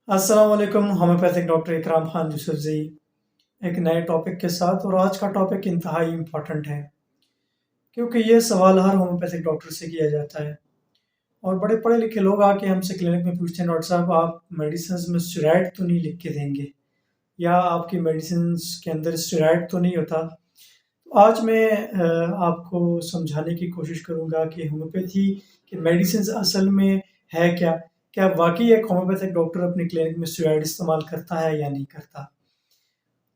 अस्सलाम वालेकुम homeopathic doctor इकराम खान यूसुफजई एक नए टॉपिक के साथ। और आज का टॉपिक इंतहाई इम्पॉर्टेंट है क्योंकि ये सवाल हर होम्योपैथिक डॉक्टर से किया जाता है। और बड़े पढ़े लिखे लोग आके हमसे क्लिनिक में पूछते हैं, डॉक्टर साहब आप मेडिसिन में स्टेरॉइड तो नहीं लिख के देंगे, या आपकी मेडिसिन के अंदर स्टेरॉइड तो नहीं होता। तो आज मैं आपको समझाने की कोशिश करूँगा कि होम्योपैथी की मेडिसिन असल में है क्या। क्या वाकई एक होम्योपैथिक डॉक्टर अपनी क्लिनिक में स्टेरॉइड इस्तेमाल करता है या नहीं करता।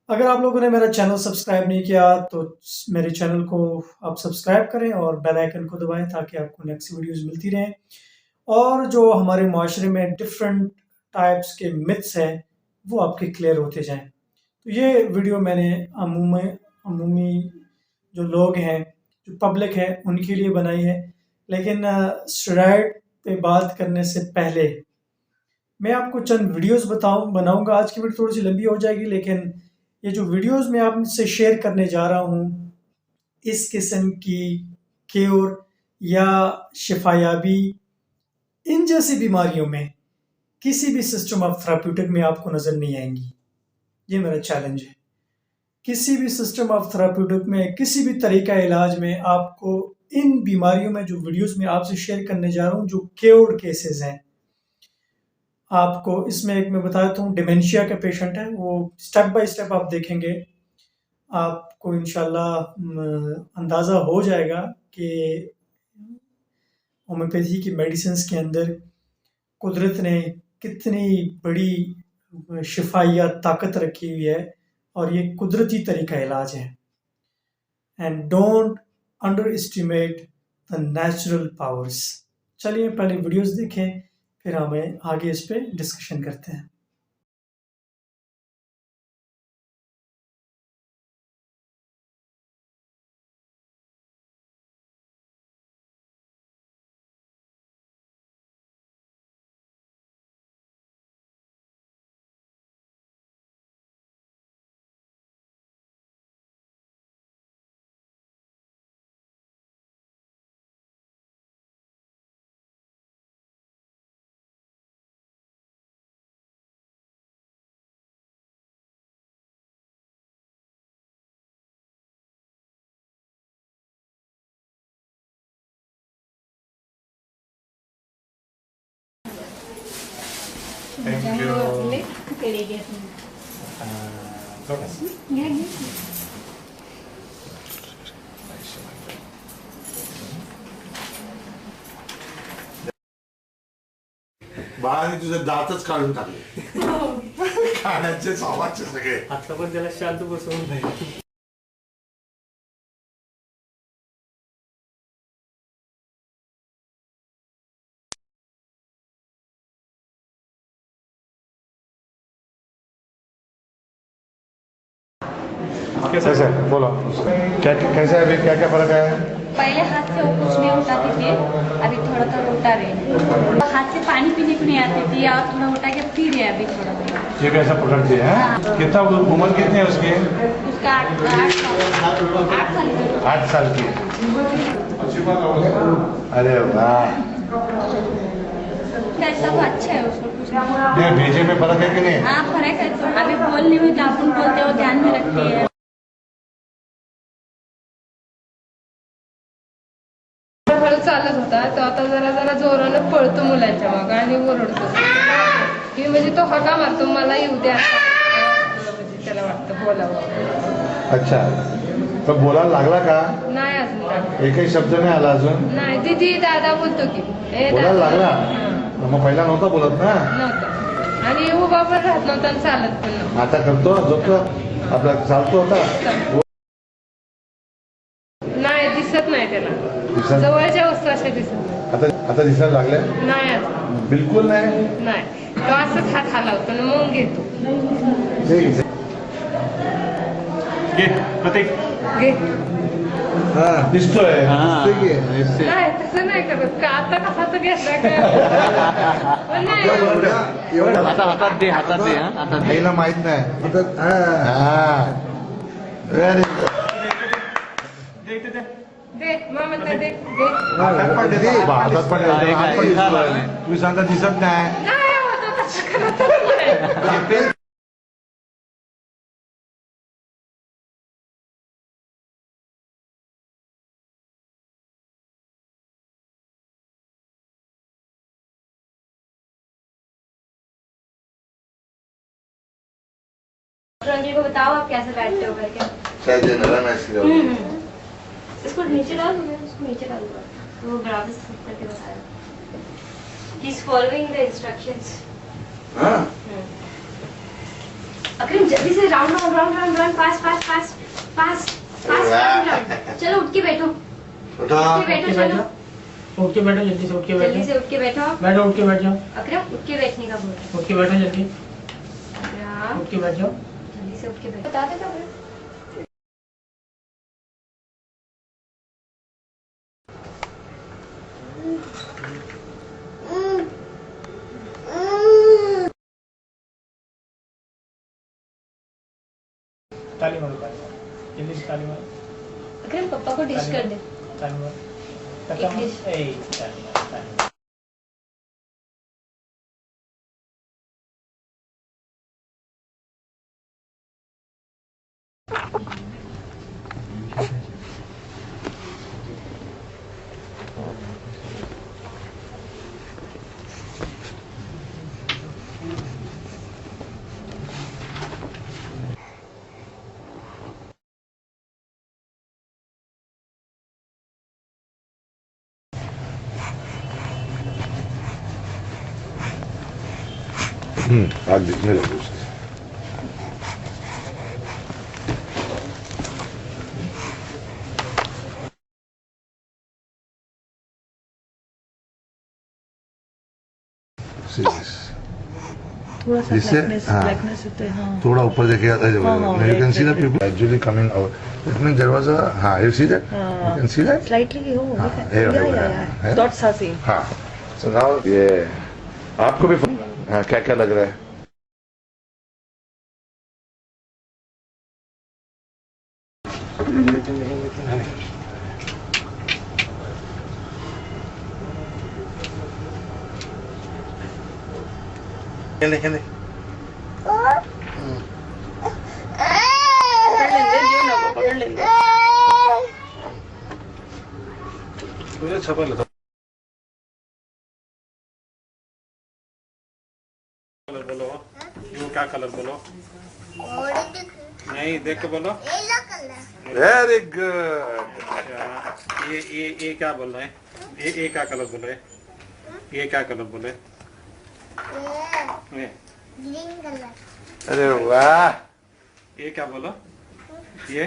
अगर आप लोगों ने मेरा चैनल सब्सक्राइब नहीं किया तो मेरे चैनल को आप सब्सक्राइब करें और बेल आइकन को दबाएं ताकि आपको नेक्स्ट वीडियोस मिलती रहें। और जो हमारे माशरे में डिफरेंट टाइप्स के मिथ्स हैं वो आपके क्लियर होते जाएं। तो ये वीडियो मैंने अमूमी जो लोग हैं, जो पब्लिक है, उनके लिए बनाई है। लेकिन स्टेरॉइड पे बात करने से पहले मैं आपको चंद वीडियोस बनाऊंगा। आज की वीडियो थोड़ी सी लंबी हो जाएगी, लेकिन ये जो वीडियोस मैं आपसे शेयर करने जा रहा हूँ, इस किस्म की क्योर या शिफायाबी इन जैसी बीमारियों में किसी भी सिस्टम ऑफ थेराप्यूटिक में आपको नज़र नहीं आएंगी। ये मेरा चैलेंज है। किसी भी सिस्टम ऑफ थेराप्यूटिक में, किसी भी तरीका इलाज में आपको इन बीमारियों में जो वीडियोस में आपसे शेयर करने जा रहा हूँ, जो क्योर्ड केसेस हैं, आपको इसमें एक मैं बता देता हूँ, डिमेंशिया का पेशेंट है, वो स्टेप बाय स्टेप आप देखेंगे, आपको इंशाल्लाह अंदाज़ा हो जाएगा कि होम्योपैथी की मेडिसिन के अंदर कुदरत ने कितनी बड़ी शिफाइया ताकत रखी हुई है और ये कुदरती तरीका इलाज है। And don't under estimate the natural powers. चलिए पहले वीडियोस देखें, फिर हमें आगे इस पे डिस्कशन करते हैं। Thank you. Lotus. बाळाने तुझं दातच काढून टाकले खाण्याचे सावाचे सगळे. आता पण त्याला शांत बसवून नाही. कैसे बोलो क्या कैसे अभी क्या क्या फर्क है? पहले हाथ से वो कुछ नहीं उठाती थी, अभी थोड़ा थोड़ा उठा रहे हैं। हाथ से पानी पीने को नहीं आती थी और थोड़ा उठा के पी रहे हैं अभी थोड़ा थोड़ा। ये कैसा पकड़ती है? कितना उम्र कितनी है उसकी? उसका 8 साल 8 साल की। अरे वाह, सब अच्छा है, उसको कुछ नहीं। ये भेजे में फर्क है कि नहीं? हाँ फर्क है, तो अभी बोलने में जो अपन बोलते हो ध्यान में रखती है। चालत होता तो आता जरा जरा जोरानं पळतो मुलांच्या मागं आणि ओरडतो की म्हणजे तो हका मारतो मला येऊ द्या, म्हणजे त्याला वाटतं बोलावं. अच्छा, तो बोलायला लागला का? नाही अजून काय, एकही शब्द नाही आला अजून? नाही. दीदी दादा बोलतो की बोलायला लागला? हां, मग पहिला नव्हता बोलत ना? नव्हतं. आणि उभा पण राहत नव्हता आणि चालत पण नव्हतं. आता करतो, झोपतो, आपला चालतो होता. नाही दिसत नाही त्याला, दिसत? जवळच्या वस्तू अशा दिसत नाही. आता दिसायला लागले? नाही अजून, बिलकुल नाही. नाही. तो असंच हात हलावतो आणि मग घेतो. घे प्रतीक. घे. दिसतोय. नाही तसं नाही करत का, आता कसा तर घेतला का पण नाही. आता हातात दे, हातात दे. आता आईला माहित नाही. Very good. दे मामा दे दे. हातात पण दिसतोय. तुम्ही सांगता दिसत नाही. नाही होत तसं करत नाही. अंकल को बताओ आप कैसे बैठते हो करके। शायद जनरल में इसलिए इसको नीचे डाल दो, इसको नीचे डाल दो, तो वो बराबर से करके बताया। He's following the instructions. हाँ अकरम जल्दी से round round round round round fast fast fast fast fast round. चलो उठ के बैठो, उठा उठ के बैठो, चलो उठ के बैठो, जल्दी से उठ के जल्दी से उठ के बैठो। बैठो, उठ के बैठ जाओ, अकरम उठ के बैठने का बोल। उठ के बैठो जल्दी, अकरम उठ के बैठ जाओ। जल्दी से उठ के बैठो। बता देता हूँ। ताली मारो, जल्दी से ताली मारो, अकरम पापा को डिश कर दे। ताली मारो, एक डिश। ताली मारो, ताली मारो। आज दिखने लगे उससे थोड़ा सा ब्लैकनेस होता है। हाँ। थोड़ा ऊपर देखे जाता है जब you can see the people actually coming out it mean there was a हां you see that you can see that slightly हो या डॉट्स आर सेम। हां सो नाउ ये आपको भी हाँ क्या क्या लग रहा है कहने मुझे छपा लेता कलर बोलो, वो क्या कलर बोलो, नहीं देख के बोलो। वेरी गुड ये क्या बोल रहे हैं, ये क्या कलर बोले, ये क्या कलर बोले, ये ग्रीन कलर। अरे वाह ये क्या बोलो, ये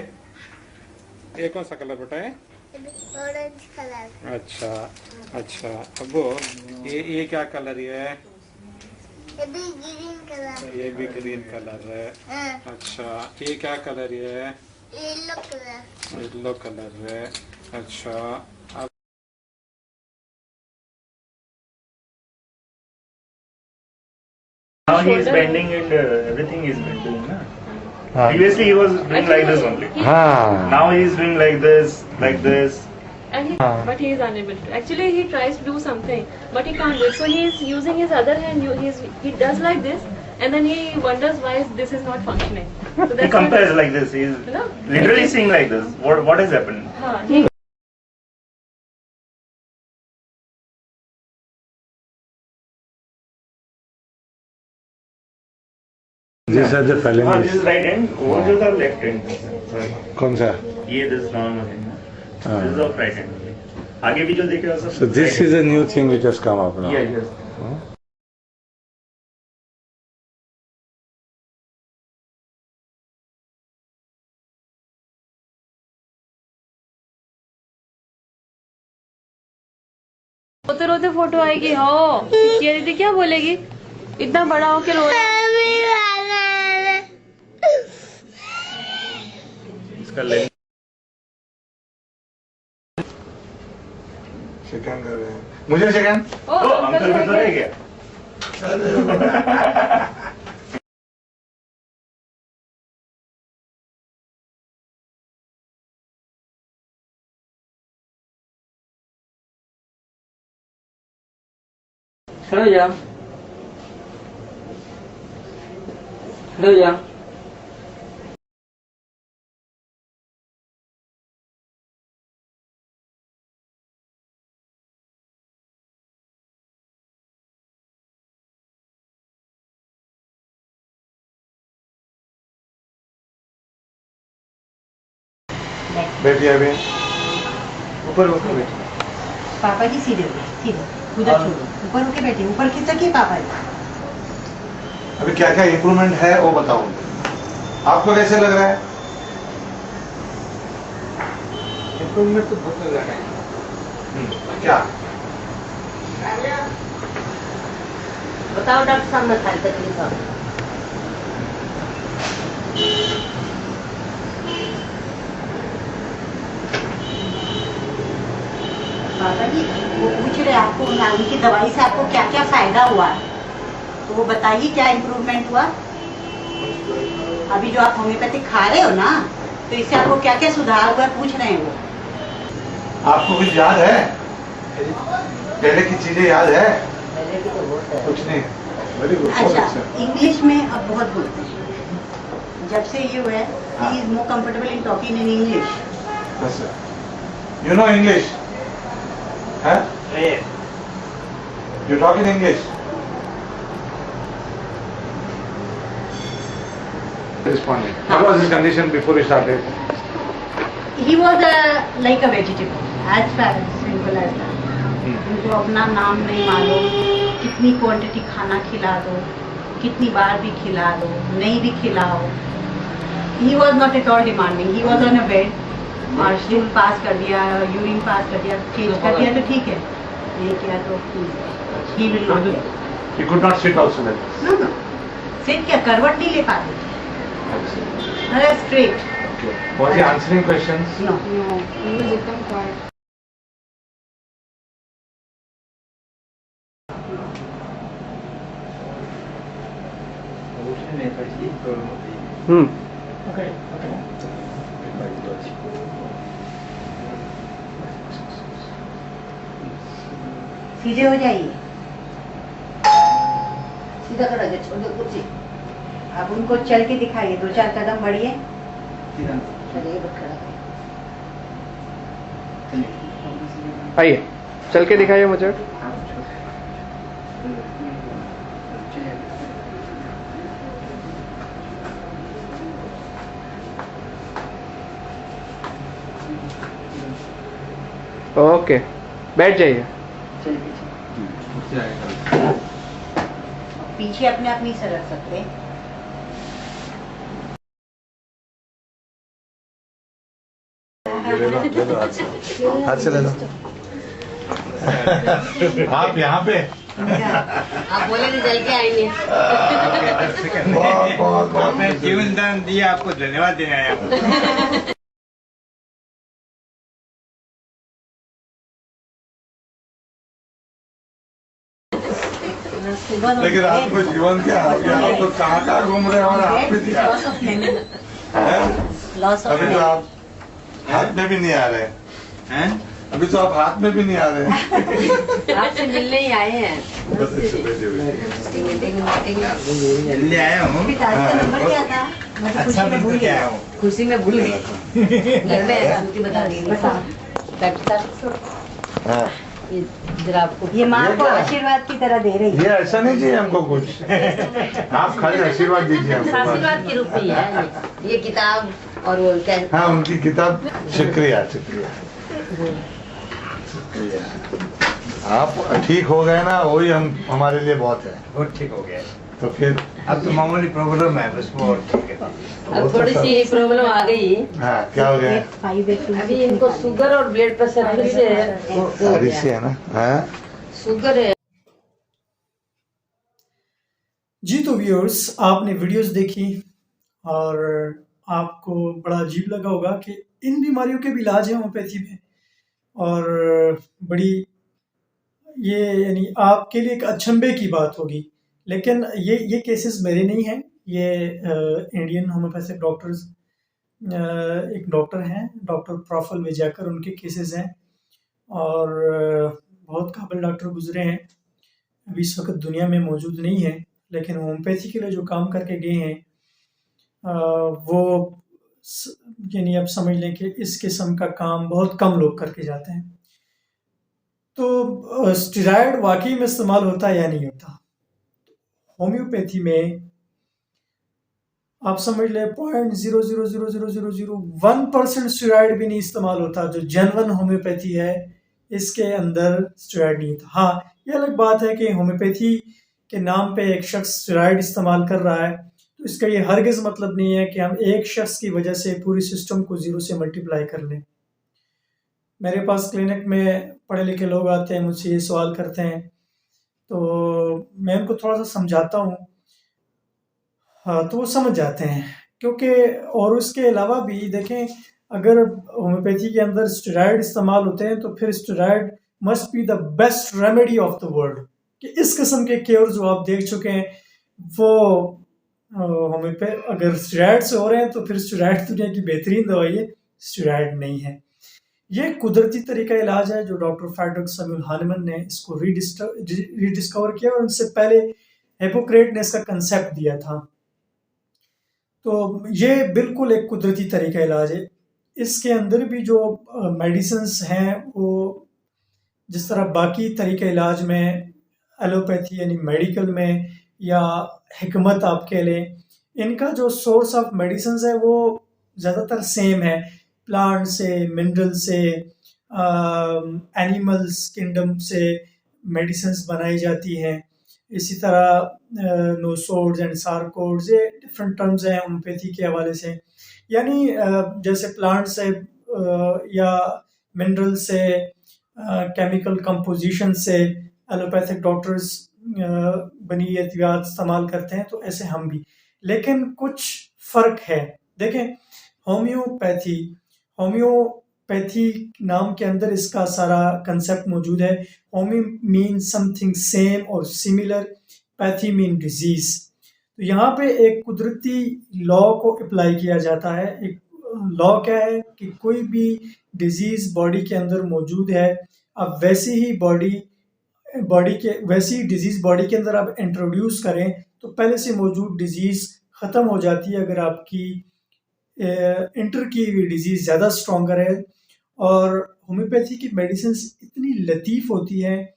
कौन सा कलर बेटा है, ऑरेंज कलर। अच्छा अच्छा, अब वो ये क्या कलर है, ये भी ग्रीन कलर। ये भी ग्रीन कलर है। हाँ। अच्छा ये क्या कलर है, येलो कलर। येलो कलर है। अच्छा अब Now he is bending and everything is bending. Na? हाँ Previously he was doing like this only. हाँ Now he is doing like this. And but he is unable to. Actually, he tries to do something, but he can't do it. So he is using his other hand. He does like this, and then he wonders why this is not functioning. So He that's compares like this. He is No? literally seeing like this. What has happened? He These are the This felonies. is right hand. What is the left hand? Sorry. कौन सा ये this normal hand. हाँ. This is of right hand. only. आगे भी जो देखे हो सब. So this is a new thing which has come up now. Yeah, yes. Huh? रोते रोते फोटो आएगी। हो ये दीदी क्या बोलेगी, इतना बड़ा हो के रो इसका लेंथ शिकन कर रहे हैं मुझे शिकन अंकल भी तो रह गया. चलो जाओ। दो जा। बैठिए अभी। ऊपर होकर बैठो। पापा जी सीधे हो, सीधे उधर छोड़ो, ऊपर होके बैठे, ऊपर खिसकिए पापा जी। अभी क्या क्या इम्प्रूवमेंट है वो बताओ, आपको कैसे लग रहा है? इम्प्रूवमेंट तो बहुत लग रहा है। क्या बताओ डॉक्टर साहब, मैं खाली तकलीफ है। पापा जी वो पूछ रहे आपको उनकी दवाई से आपको क्या क्या फायदा हुआ, तो वो बताइए क्या इम्प्रूवमेंट हुआ। अभी जो आप होम्योपैथिक खा रहे हो ना, तो इससे आपको क्या क्या सुधार हुआ पूछ रहे हैं वो। आपको कुछ याद है? पहले की चीजें याद है? पहले की तो बहुत है। कुछ नहीं। Very good. अच्छा, इंग्लिश में अब बहुत बोलते हैं। जब से ये हुआ है, he is more comfortable in talking in English. You know English? You talk in English? Responding. What was his condition before he started? He was like a vegetable, as far as simple as that. उनको अपना नाम नहीं मालूम, कितनी quantity खाना खिला दो, कितनी बार भी खिला दो, नहीं भी खिलाओ। He was not at all demanding. He was on a bed और स्टूल पास कर दिया, यूरिन पास कर दिया, चेंज कर दिया तो ठीक है, नहीं किया तो he will not get. He could not sit also like this. No, no. Sit क्या करवट नहीं ले पाते, अरे straight. Was he answering questions? No. he was एकदम quiet. पकड़े पकड़े। सीधे हो जाइए, सीधा खड़ा जाइए, छोड़ दो कुर्सी। आप उनको चल के दिखाइए, 2-4 कदम बढ़िए, चलिए खड़ा आइए, चल के दिखाइए मुझे। ओके, बैठ जाइए। पीछे अपने आप नहीं सरक सकते। ले लो हाथ से ले लो। आप यहाँ पे आप बोले तो चल के आएंगे। आपने जीवन दान दिया, आपको धन्यवाद देना है। लेकिन आपको जीवन क्या हो गया? आप तो कहाँ घूम रहे हो और आप भी दिया। अभी तो आप हाथ में भी नहीं आ रहे हैं। अभी तो आप हाथ में भी नहीं आ रहे। आपसे मिलने ही आए हैं। जल्दी आया हूँ। नंबर क्या था? अच्छा बिल्कुल क्या आया हूँ। खुशी में भूल गई। घर में बता दी। जरा आपको ये माँ को आशीर्वाद की तरह दे रही है। ये ऐसा नहीं चाहिए हमको कुछ, आप खाली आशीर्वाद दीजिए हमको। आशीर्वाद के रूप में है ये किताब और वो क्या। हाँ, उनकी किताब। शुक्रिया शुक्रिया शुक्रिया। आप ठीक हो गए ना, वही हमारे लिए बहुत है। बहुत ठीक हो गया। तो फिर अब तो मामूली प्रॉब्लम है, बस वो ठीक है। अब थोड़ी सी प्रॉब्लम आ गई। हाँ, क्या हो गया? अभी इनको शुगर और ब्लड प्रेशर फिर से है ना। हाँ, शुगर है। जी तो व्यूअर्स, आपने वीडियोस देखी और आपको बड़ा अजीब लगा होगा कि इन बीमारियों के भी इलाज है होम्योपैथी में, और बड़ी ये यानी आपके लिए एक अचंभे की बात होगी। लेकिन ये केसेस मेरे नहीं हैं, ये इंडियन होम्योपैथिक डॉक्टर्स, एक डॉक्टर हैं डॉक्टर प्रॉफुल्ल विजयकर, उनके केसेस हैं और बहुत काबिल डॉक्टर गुजरे हैं, अभी इस वक्त दुनिया में मौजूद नहीं है, लेकिन होम्योपैथी के लिए जो काम करके गए हैं वो यानी आप समझ लें कि इस किस्म का काम बहुत कम लोग करके जाते हैं। तो स्टेरॉयड वाकई में इस्तेमाल होता है या नहीं होता? होम्योपैथी में आप समझ लें 0.000001% स्टेरॉयड भी नहीं इस्तेमाल होता। जो जेन्युइन होम्योपैथी है इसके अंदर स्टेरॉयड नहीं था। हाँ, ये अलग बात है कि होम्योपैथी के नाम पे एक शख्स स्टेरॉयड इस्तेमाल कर रहा है, तो इसका ये हरगिज़ मतलब नहीं है कि हम एक शख्स की वजह से पूरी सिस्टम को 0 से मल्टीप्लाई कर लें। मेरे पास क्लिनिक में पढ़े लिखे लोग आते हैं, मुझसे ये सवाल करते हैं, तो मैं उनको थोड़ा सा समझाता हूँ। हाँ, तो वो समझ जाते हैं, क्योंकि और उसके अलावा भी देखें, अगर होम्योपैथी के अंदर स्टेरॉयड इस्तेमाल होते हैं तो फिर steroid must be the best remedy of the world. कि इस किस्म के केयर जो आप देख चुके हैं वो अगर स्टेरॉयड से हो रहे हैं तो फिर स्टेरॉयड दुनिया की बेहतरीन दवाई है, स्टेरॉयड नहीं है। ये कुदरती तरीका इलाज है जो डॉक्टर फ्रेडरिक सैमुअल हानेमन ने इसको रीडिस्कवर किया, और उनसे पहले हिप्पोक्रेट ने इसका कंसेप्ट दिया था। तो ये बिल्कुल एक कुदरती तरीका इलाज है। इसके अंदर भी जो मेडिसिन्स हैं वो जिस तरह बाकी तरीके इलाज में एलोपैथी यानी मेडिकल में या हिकमत आप कह लें, इनका जो सोर्स ऑफ मेडिसिन्स है वो ज़्यादातर सेम है। प्लांट से, मिनरल से, एनिमल्स किंगडम से मेडिसिन्स बनाई जाती हैं। इसी तरह नोसोड्स एंड सार्कोड्स, ये डिफरेंट टर्म्स हैं होम्योपैथी के हवाले से। यानी जैसे प्लांट से या मिनरल से, केमिकल कंपोजिशन से एलोपैथिक डॉक्टर्स बनी एहतियात इस्तेमाल करते हैं, तो ऐसे हम भी। लेकिन कुछ फ़र्क है। देखें, होम्योपैथी नाम के अंदर इसका सारा कंसेप्ट मौजूद है। होम्यो मीन समथिंग सेम और सिमिलर, पैथी मीन डिजीज़। तो यहाँ पे एक कुदरती लॉ को अप्लाई किया जाता है। एक लॉ क्या है कि कोई भी डिजीज़ बॉडी के अंदर मौजूद है, अब वैसी ही डिजीज़ बॉडी के अंदर आप इंट्रोड्यूस करें तो पहले से मौजूद डिजीज़ ख़त्म हो जाती है अगर आपकी इंटर की हुई डिजीज़ ज़्यादा स्ट्रॉन्गर है। और होम्योपैथी की मेडिसिन इतनी लतीफ़ होती है,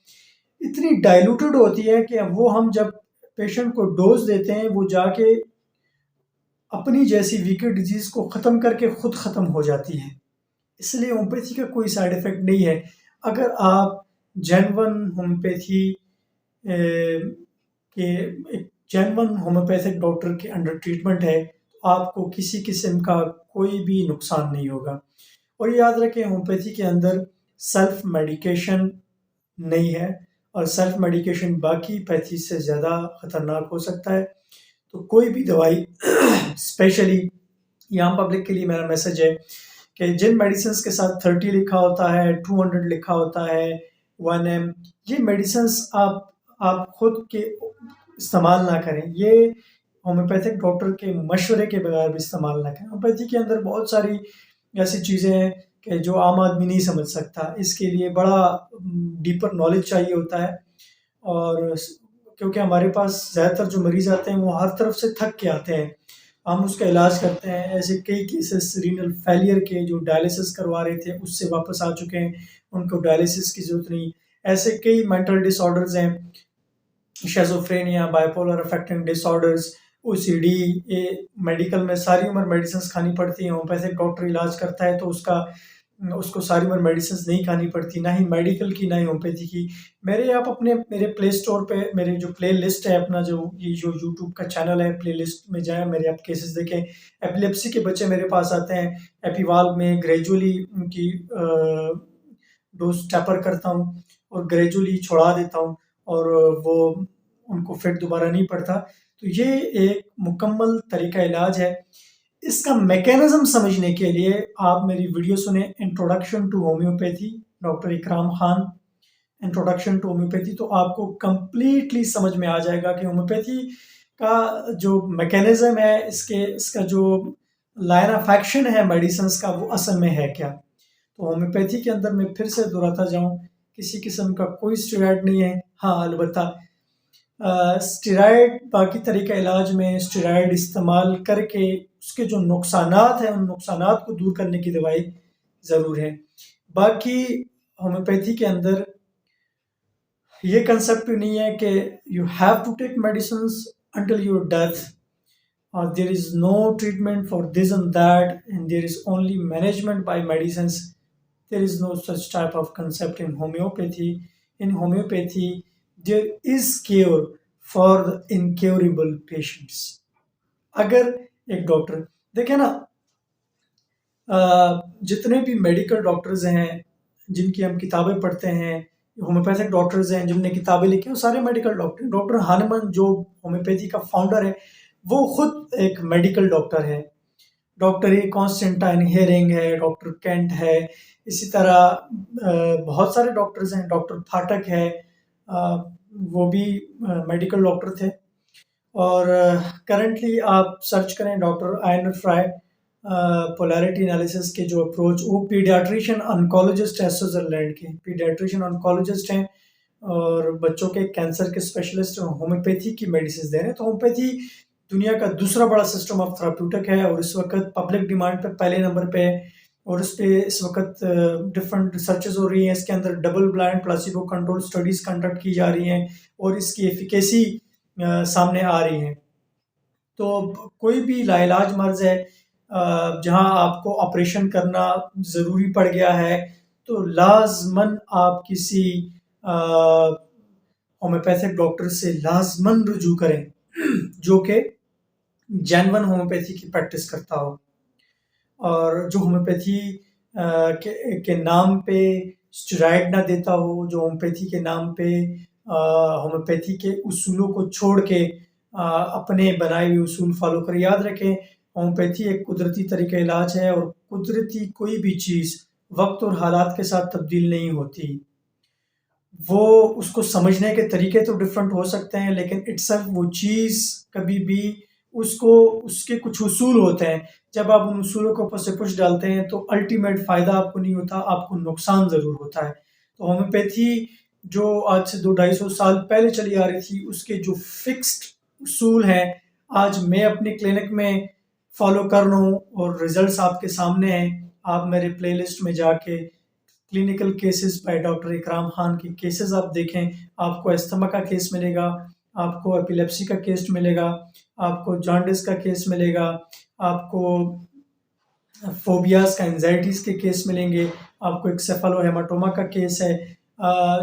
इतनी डाइल्यूटेड होती है कि वो हम जब पेशेंट को डोज देते हैं वो जाके अपनी जैसी वीकर डिजीज़ को ख़त्म करके ख़ुद ख़त्म हो जाती है। इसलिए होम्योपैथी का कोई साइड इफ़ेक्ट नहीं है। अगर आप जेन्युइन होम्योपैथी के एक जेन्युइन होम्योपैथिक डॉक्टर के अंडर ट्रीटमेंट है तो आपको किसी किस्म का कोई भी नुकसान नहीं होगा। और याद रखें, होम्योपैथी के अंदर सेल्फ मेडिकेशन नहीं है, और सेल्फ मेडिकेशन बाकी पैथी से ज़्यादा ख़तरनाक हो सकता है। तो कोई भी दवाई स्पेशली यहाँ पब्लिक के लिए मेरा मैसेज है कि जिन मेडिसिन्स के साथ 30 लिखा होता है, 200 लिखा होता है, 1M, ये मेडिसिन्स आप खुद के इस्तेमाल ना करें। ये होम्योपैथिक डॉक्टर के मशवरे के बगैर भी इस्तेमाल ना करें। होम्योपैथी के अंदर बहुत सारी ऐसी चीज़ें हैं कि जो आम आदमी नहीं समझ सकता। इसके लिए बड़ा डीपर नॉलेज चाहिए होता है, और क्योंकि हमारे पास ज़्यादातर जो मरीज़ आते हैं वो हर तरफ से थक के आते हैं, हम उसका इलाज करते हैं। ऐसे कई केसेस रीनल फेलियर के जो डायलिसिस करवा रहे थे उससे वापस आ चुके हैं, उनको डायलिसिस की ज़रूरत नहीं। ऐसे कई मेंटल डिसऑर्डर्स हैं, schizophrenia, bipolar affecting disorders, OCD, ये मेडिकल में सारी उम्र मेडिसिन खानी पड़ती हैं। होम्योपैथिक डॉक्टर इलाज करता है तो उसको सारी उम्र मेडिसिन नहीं खानी पड़ती, ना ही मेडिकल की ना ही होम्योपैथी की। मेरे प्ले स्टोर पे मेरे जो प्ले लिस्ट है, अपना जो यूट्यूब का चैनल है, प्ले लिस्ट में जाएँ, मेरे आप केसेस देखें। एपिलेप्सी के बच्चे मेरे पास आते हैं, एपीवाल्व में ग्रेजुअली उनकी डोज टैपर करता हूँ और ग्रेजुअली छुड़ा देता हूँ, और वो उनको फिर दोबारा नहीं पड़ता। तो ये एक मुकम्मल तरीका इलाज है। इसका मैकेनिज्म समझने के लिए आप मेरी वीडियो सुने, introduction to homeopathy, doctor Ikram Khan, introduction to homeopathy, तो आपको कंप्लीटली समझ में आ जाएगा कि होम्योपैथी का जो मैकेनिज्म है, इसका जो लाइन ऑफ एक्शन है मेडिसिन्स का, वो असल में है क्या। तो होम्योपैथी के अंदर मैं फिर से दोहराता जाऊँ, किसी किस्म का कोई स्टेरॉयड नहीं है। हाँ, अलबत्ता स्टेरॉयड बाकी तरीका इलाज में स्टेरॉयड इस्तेमाल करके उसके जो नुकसानात हैं उन नुकसानात को दूर करने की दवाई ज़रूर है। बाकी होम्योपैथी के अंदर ये कंसेप्ट नहीं है कि you have to take medicines until your death, और there is no treatment for this and that and there is only management by medicines. There is no such type of concept in homeopathy. In homeopathy, there is cure for the incurable patients. अगर एक doctor देखें ना, जितने भी medical doctors हैं जिनकी हम किताबें पढ़ते हैं, होम्योपैथिक डॉक्टर्स हैं जिनने किताबें लिखी, वो सारे मेडिकल डॉक्टर। डॉक्टर हानमन जो होम्योपैथी का फाउंडर है वो खुद एक मेडिकल डॉक्टर है। डॉक्टर ए कॉन्स्टेंटाइन हेरिंग है, डॉक्टर केंट है, इसी तरह बहुत सारे डॉक्टर्स हैं। डॉक्टर फाटक है, वो भी मेडिकल डॉक्टर थे। और करंटली आप सर्च करें doctor INR fry, polarity analysis के जो अप्रोच, वो पीडियाट्रिशियन ऑन्कोलॉजिस्ट है, स्विट्जरलैंड के पीडियाट्रिशियन ऑन्कोलॉजिस्ट हैं और बच्चों के कैंसर के स्पेशलिस्ट, होम्योपैथी की मेडिसिन दे रहे हैं। तो होम्योपैथी दुनिया का दूसरा बड़ा सिस्टम ऑफ थेराप्यूटिक है और इस वक्त पब्लिक डिमांड पे पहले नंबर पे है। और इस पे इस वक्त डिफरेंट रिसर्चेज हो रही हैं, इसके अंदर double blind placebo control studies conduct की जा रही हैं और इसकी एफिकेसी सामने आ रही हैं। तो कोई भी लाइलाज मर्ज है जहां आपको ऑपरेशन करना ज़रूरी पड़ गया है, तो लाजमन आप किसी होम्योपैथिक डॉक्टर से लाजमन रुजू करें जो कि जेन्युइन होम्योपैथी की प्रैक्टिस करता हो और जो होम्योपैथी के नाम पे स्टेरॉइड ना देता हो, जो होम्योपैथी के नाम पे होम्योपैथी के उसूलों को छोड़ के अपने बनाए हुए उसूल फॉलो कर। याद रखें, होम्योपैथी एक कुदरती तरीका इलाज है और कुदरती कोई भी चीज़ वक्त और हालात के साथ तब्दील नहीं होती। वो उसको समझने के तरीके तो डिफरेंट हो सकते हैं, लेकिन इट्सल्फ वो चीज़ कभी भी उसके कुछ उसूल होते हैं। जब आप उन उसूलों के ऊपर से कुछ डालते हैं तो अल्टीमेट फ़ायदा आपको नहीं होता, आपको नुकसान ज़रूर होता है। तो होम्योपैथी जो आज से 200-250 साल पहले चली आ रही थी, उसके जो फिक्स्ड उसूल हैं आज मैं अपनी क्लिनिक में फॉलो कर रहा हूँ और रिजल्ट्स आपके सामने हैं। आप मेरे प्लेलिस्ट में जाके क्लिनिकल केसेस बाय डॉक्टर इकराम खान के केसेस आप देखें, आपको अस्थमा का केस मिलेगा, आपको एपिलेप्सी का केस मिलेगा, आपको जॉन्डिस का केस मिलेगा, आपको फोबियाज का, एंजाइटीज़ के केस मिलेंगे, आपको एक सेफालोहेमाटोमा का केस है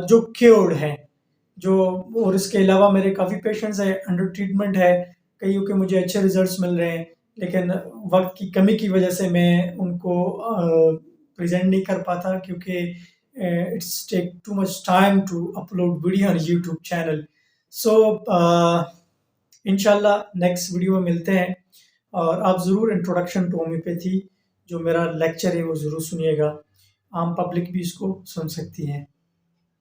जो क्योर्ड है जो। और इसके अलावा मेरे काफ़ी पेशेंट्स हैं अंडर ट्रीटमेंट है, कईयों के मुझे अच्छे रिजल्ट्स मिल रहे हैं, लेकिन वक्त की कमी की वजह से मैं उनको प्रेजेंट नहीं कर पाता क्योंकि it's take too much time to upload video on YouTube channel. So इंशाल्लाह नेक्स्ट वीडियो में मिलते हैं और आप ज़रूर इंट्रोडक्शन टू होम्योपैथी जो मेरा लेक्चर है वो ज़रूर सुनिएगा, आम पब्लिक भी इसको सुन सकती है।